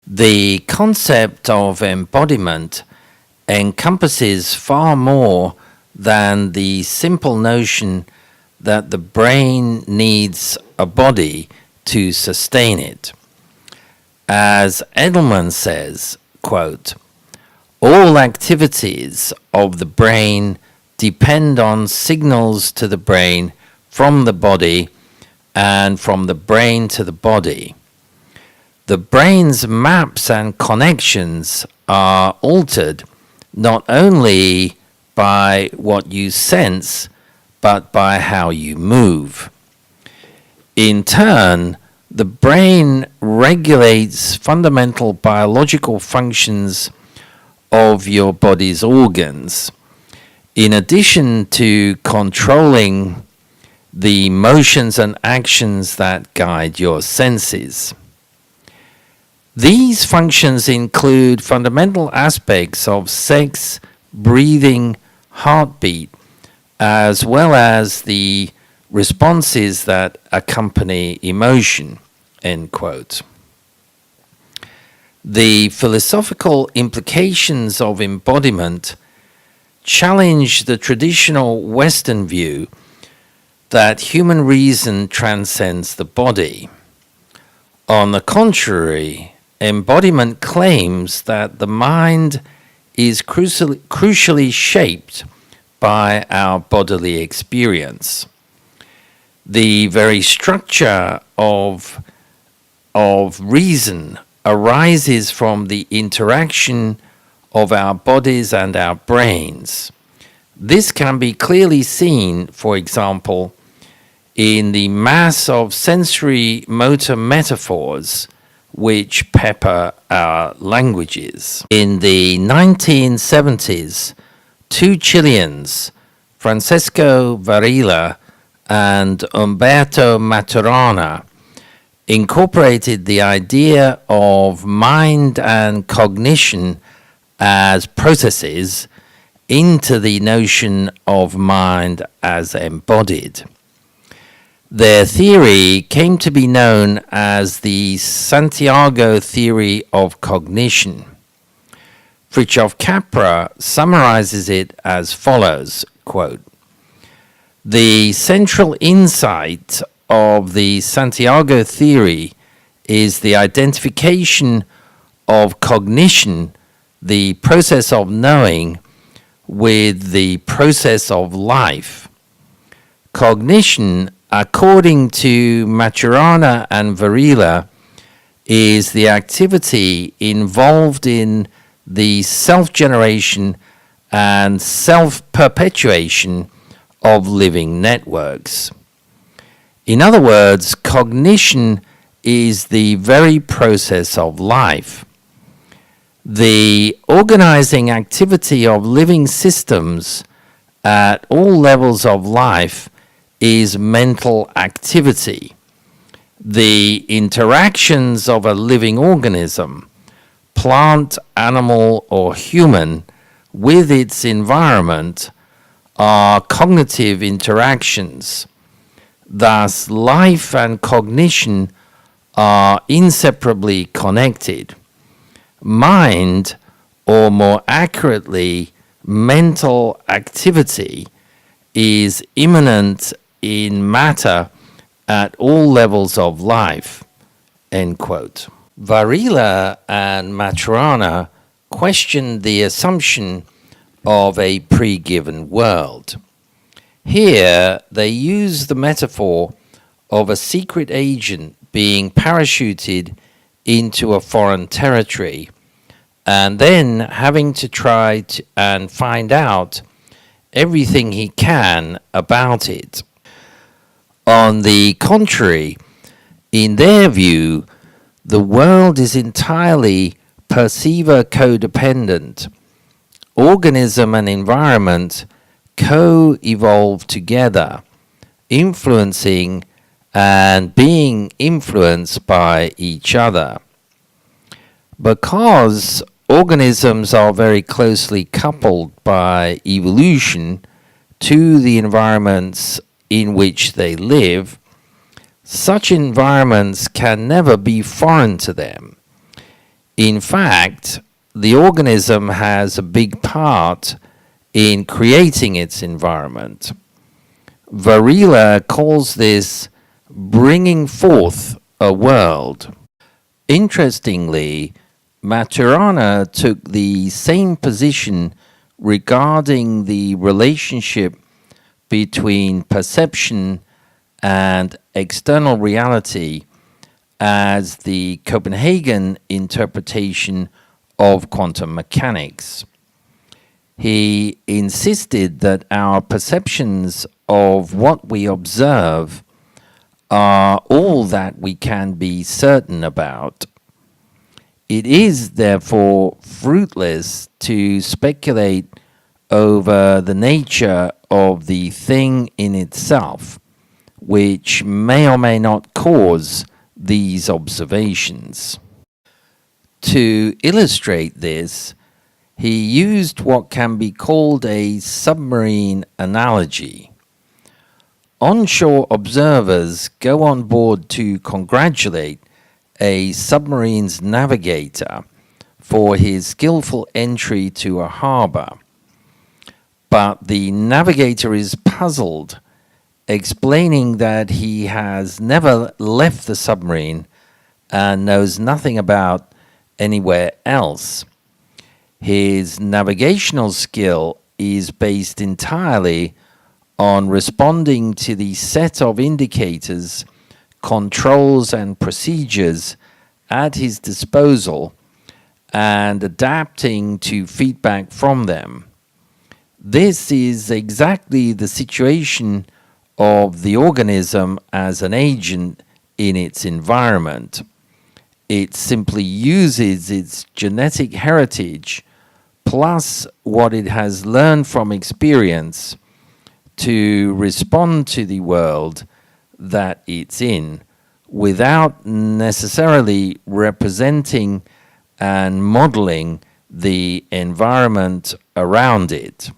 The concept of embodiment encompasses far more than the simple notion that the brain needs a body to sustain it. As Edelman says, quote, "All activities of the brain depend on signals to the brain from the body and from the brain to the body. The brain's maps and connections are altered not only by what you sense, but by how you move. In turn, the brain regulates fundamental biological functions of your body's organs, in addition to controlling the motions and actions that guide your senses. These functions include fundamental aspects of sex, breathing, heartbeat, as well as the responses that accompany emotion," end quote. The philosophical implications of embodiment challenge the traditional Western view that human reason transcends the body. On the contrary, embodiment claims that the mind is crucially shaped by our bodily experience. The very structure of reason arises from the interaction of our bodies and our brains. This can be clearly seen, for example, in the mass of sensory motor metaphors which pepper our languages. In the 1970s, two Chileans, Francesco Varela and Umberto Maturana, incorporated the idea of mind and cognition as processes into the notion of mind as embodied. Their theory came to be known as the Santiago theory of cognition. Fritjof Capra summarizes it as follows, quote, "The central insight of the Santiago theory is the identification of cognition, the process of knowing, with the process of life. Cognition, according to Maturana and Varela, is the activity involved in the self-generation and self-perpetuation of living networks. In other words, cognition is the very process of life. The organizing activity of living systems at all levels of life is mental activity. The interactions of a living organism, plant, animal, or human, with its environment are cognitive interactions. Thus, life and cognition are inseparably connected. Mind, or more accurately, mental activity, is immanent in matter at all levels of life," end quote. Varela and Maturana questioned the assumption of a pre-given world. Here, they use the metaphor of a secret agent being parachuted into a foreign territory and then having to try and find out everything he can about it. On the contrary, in their view, the world is entirely perceiver codependent. Organism and environment co-evolve together, influencing and being influenced by each other. Because organisms are very closely coupled by evolution to the environments in which they live, such environments can never be foreign to them. In fact, the organism has a big part in creating its environment. Varela calls this bringing forth a world. Interestingly, Maturana took the same position regarding the relationship between perception and external reality as the Copenhagen interpretation of quantum mechanics. He insisted that our perceptions of what we observe are all that we can be certain about. It is therefore fruitless to speculate over the nature of the thing in itself, which may or may not cause these observations. To illustrate this, he used what can be called a submarine analogy. Onshore observers go on board to congratulate a submarine's navigator for his skillful entry to a harbor. But the navigator is puzzled, explaining that he has never left the submarine and knows nothing about anywhere else. His navigational skill is based entirely on responding to the set of indicators, controls, and procedures at his disposal and adapting to feedback from them. This is exactly the situation of the organism as an agent in its environment. It simply uses its genetic heritage plus what it has learned from experience to respond to the world that it's in without necessarily representing and modeling the environment around it.